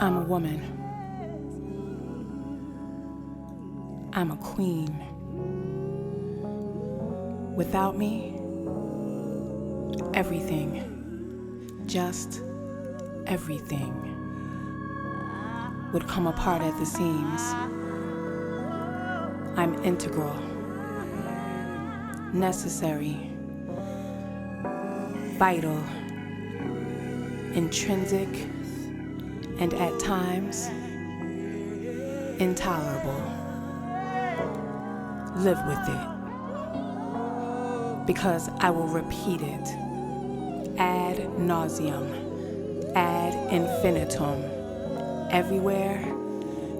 I'm a woman. I'm a queen. Without me, everything, just everything, would come apart at the seams. I'm integral, necessary, vital, intrinsic, and at times, intolerable. Live with it, because I will repeat it ad nauseum, ad infinitum, everywhere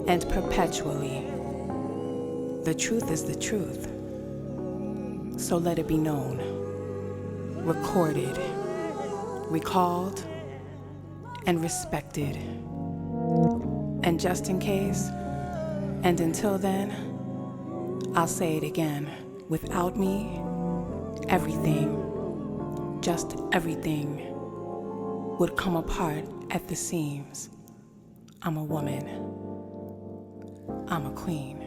and perpetually. The truth is the truth, so let it be known, recorded, recalled, and respected. And just in case, and until then, I'll say it again. Without me, everything, just everything, would come apart at the seams. I'm a woman. I'm a queen.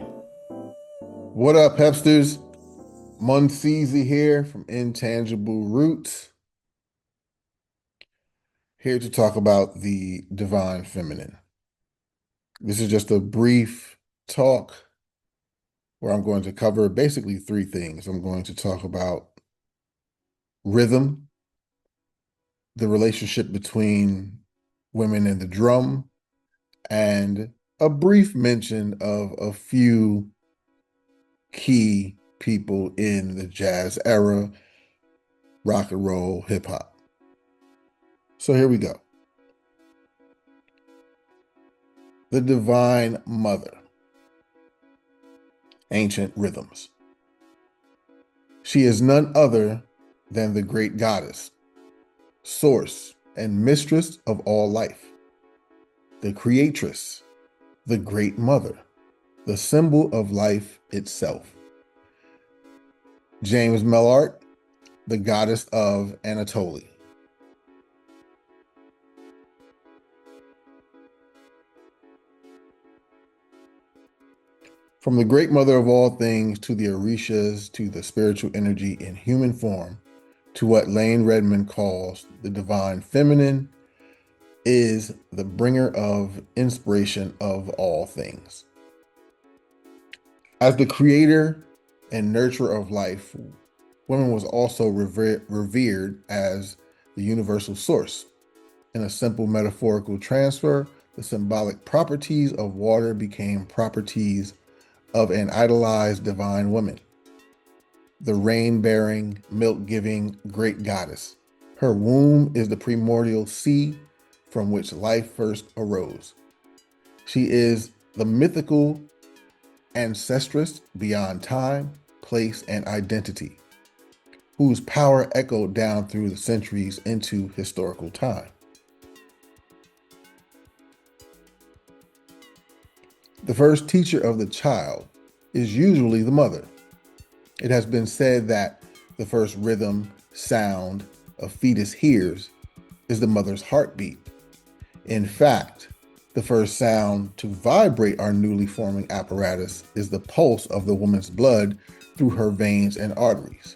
What up, Hepsters? Munseezy here from Intangible Roots, here to talk about the divine feminine. This is just a brief talk where I'm going to cover basically three things. I'm going to talk about rhythm, the relationship between women and the drum, and a brief mention of a few key people in the jazz era, rock and roll, hip hop. So here we go. The Divine Mother, Ancient Rhythms. She is none other than the great goddess, source and mistress of all life, the creatress, the great mother, the symbol of life itself. James Mellart, the goddess of Anatolia. From the great mother of all things to the Orishas, to the spiritual energy in human form, to what Lane Redmond calls the divine feminine, is the bringer of inspiration of all things. As the creator and nurturer of life, woman was also revered as the universal source. In a simple metaphorical transfer, the symbolic properties of water became properties of an idolized divine woman, the rain-bearing, milk-giving great goddess. Her womb is the primordial sea from which life first arose. She is the mythical ancestress beyond time, place, and identity, whose power echoed down through the centuries into historical time. The first teacher of the child is usually the mother. It has been said that the first rhythm, sound a fetus hears is the mother's heartbeat. In fact, the first sound to vibrate our newly forming apparatus is the pulse of the woman's blood through her veins and arteries.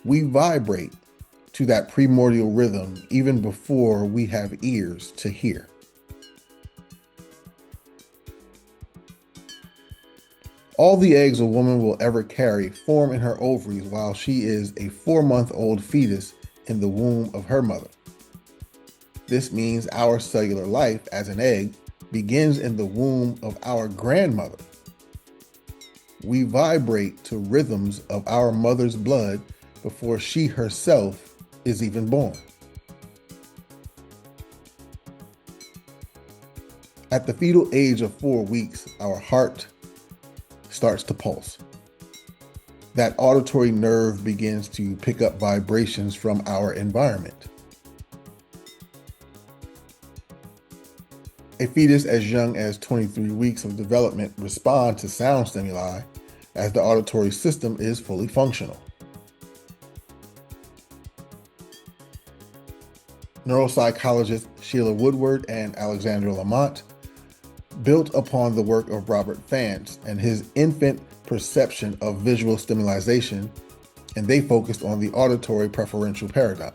We vibrate to that primordial rhythm even before we have ears to hear. All the eggs a woman will ever carry form in her ovaries while she is a 4-month-old fetus in the womb of her mother. This means our cellular life as an egg begins in the womb of our grandmother. We vibrate to rhythms of our mother's blood before she herself is even born. At the fetal age of 4 weeks, our heart starts to pulse. That auditory nerve begins to pick up vibrations from our environment. A fetus as young as 23 weeks of development responds to sound stimuli as the auditory system is fully functional. Neuropsychologists Sheila Woodward and Alexandra Lamont built upon the work of Robert Vance and his infant perception of visual stimulation, and they focused on the auditory preferential paradigm.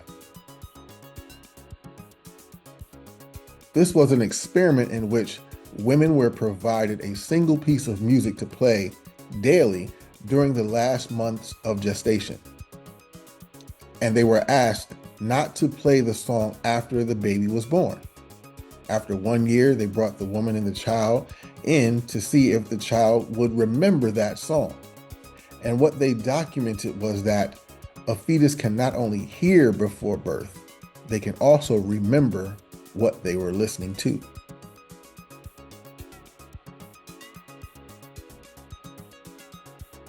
This was an experiment in which women were provided a single piece of music to play daily during the last months of gestation, and they were asked not to play the song after the baby was born. After 1 year, they brought the woman and the child in to see if the child would remember that song. And what they documented was that a fetus can not only hear before birth, they can also remember what they were listening to.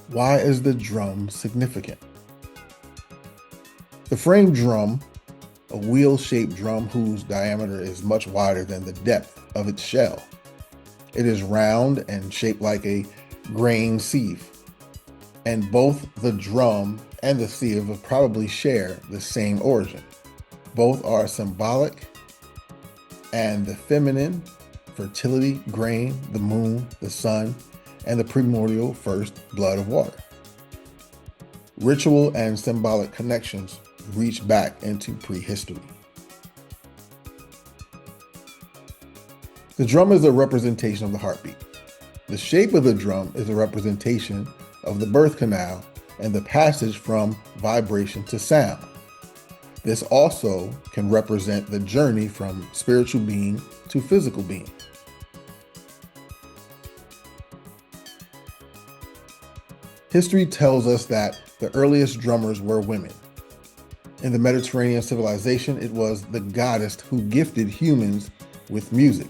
Why is the drum significant? The frame drum, a wheel-shaped drum whose diameter is much wider than the depth of its shell. It is round and shaped like a grain sieve, and both the drum and the sieve probably share the same origin. Both are symbolic, and the feminine, fertility, grain, the moon, the sun, and the primordial first blood of water. Ritual and symbolic connections reach back into prehistory. The drum is a representation of the heartbeat. The shape of the drum is a representation of the birth canal and the passage from vibration to sound. This also can represent the journey from spiritual being to physical being. History tells us that the earliest drummers were women. In the Mediterranean civilization, it was the goddess who gifted humans with music.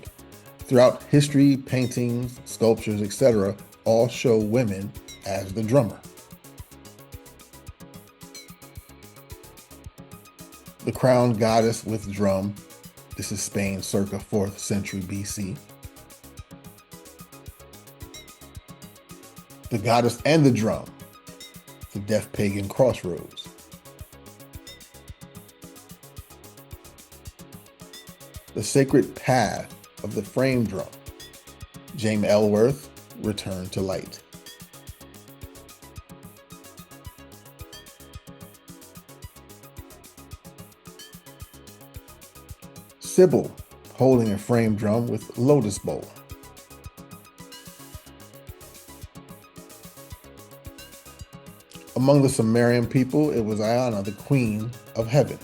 Throughout history, paintings, sculptures, etc., all show women as the drummer. The crowned goddess with drum. This is Spain circa 4th century BC. The goddess and the drum. The deaf pagan crossroads. The sacred path of the frame drum. James Ellsworth, Return to Light. Sybil, holding a frame drum with lotus bowl. Among the Sumerian people, it was Iana, the queen of heaven.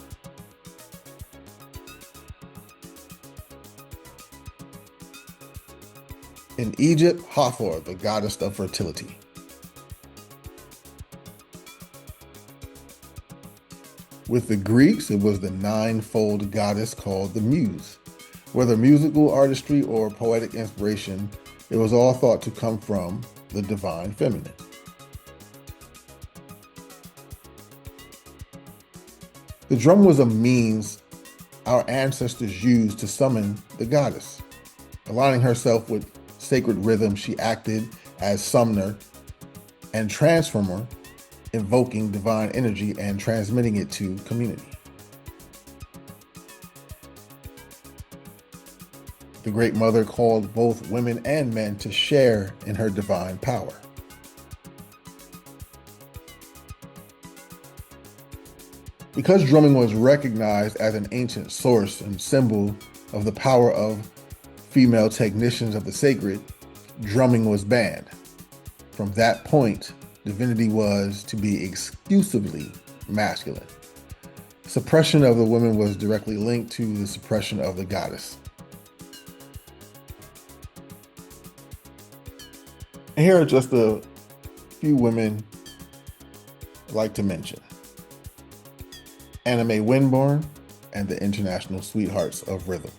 In Egypt, Hathor, the goddess of fertility. With the Greeks, it was the ninefold goddess called the Muse. Whether musical artistry or poetic inspiration, it was all thought to come from the divine feminine. The drum was a means our ancestors used to summon the goddess. Aligning herself with sacred rhythm, she acted as summoner and transformer, invoking divine energy and transmitting it to community. The Great Mother called both women and men to share in her divine power. Because drumming was recognized as an ancient source and symbol of the power of female technicians of the sacred, drumming was banned. From that point, divinity was to be exclusively masculine. Suppression of the women was directly linked to the suppression of the goddess. And here are just a few women I'd like to mention. Anna Mae Winborn and the International Sweethearts of Rhythm.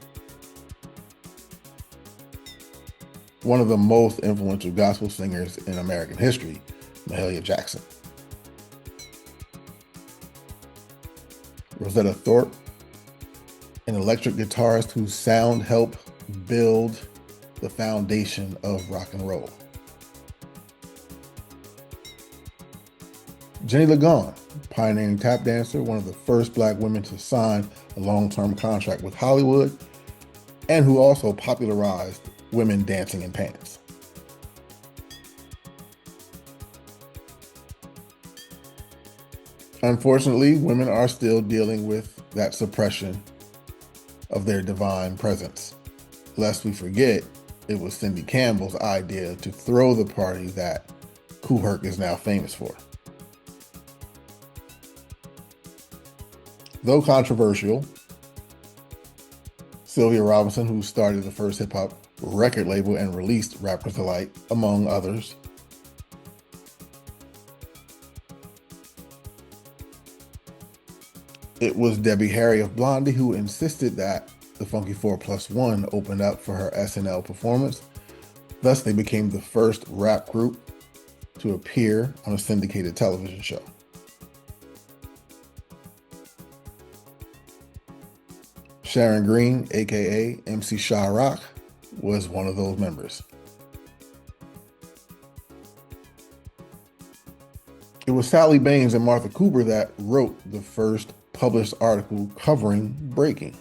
One of the most influential gospel singers in American history, Mahalia Jackson. Rosetta Thorpe, an electric guitarist whose sound helped build the foundation of rock and roll. Jenny Ligon, pioneering tap dancer, one of the first Black women to sign a long-term contract with Hollywood, and who also popularized women dancing in pants. Unfortunately, women are still dealing with that suppression of their divine presence. Lest we forget, it was Cindy Campbell's idea to throw the party that Kool Herc is now famous for. Though controversial, Sylvia Robinson, who started the first hip-hop record label and released Rappers Delight, among others, it was Debbie Harry of Blondie who insisted that the Funky 4+1 opened up for her SNL performance. Thus, they became the first rap group to appear on a syndicated television show. Sharon Green, aka MC Shy-Rock, was one of those members. It was Sally Baines and Martha Cooper that wrote the first published article covering breaking.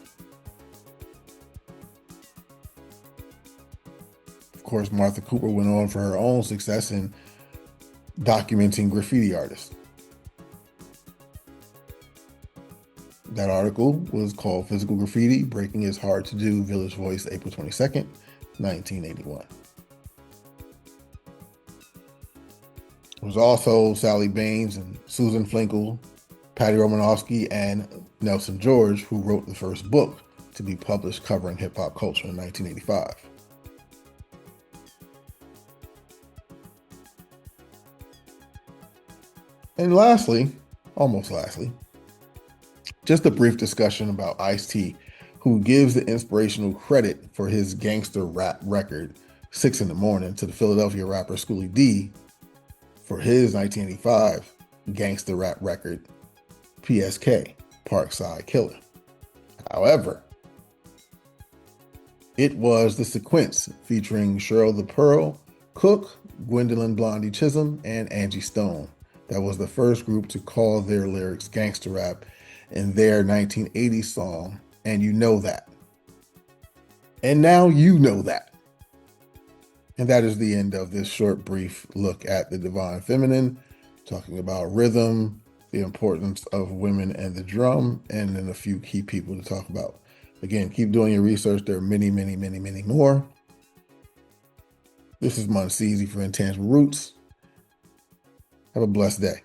Of course, Martha Cooper went on for her own success in documenting graffiti artists. That article was called Physical Graffiti, Breaking is Hard to Do, Village Voice, April 22nd, 1981. It was also Sally Baines and Susan Flinkel, Patty Romanowski, and Nelson George who wrote the first book to be published covering hip-hop culture in 1985. And lastly, almost lastly, just a brief discussion about Ice-T, who gives the inspirational credit for his gangster rap record, 6 in the Morning, to the Philadelphia rapper Schoolie D for his 1985 gangster rap record, PSK, Parkside Killer. However, it was the Sequence featuring Cheryl the Pearl, Cook, Gwendolyn Blondie Chisholm, and Angie Stone that was the first group to call their lyrics gangster rap in their 1980 song, And You Know That. And now you know that. And that is the end of this short, brief look at the Divine Feminine, talking about rhythm, the importance of women and the drum, and then a few key people to talk about. Again, keep doing your research. There are many, many, many, many more. This is Monsizi for Intangible Roots. Have a blessed day.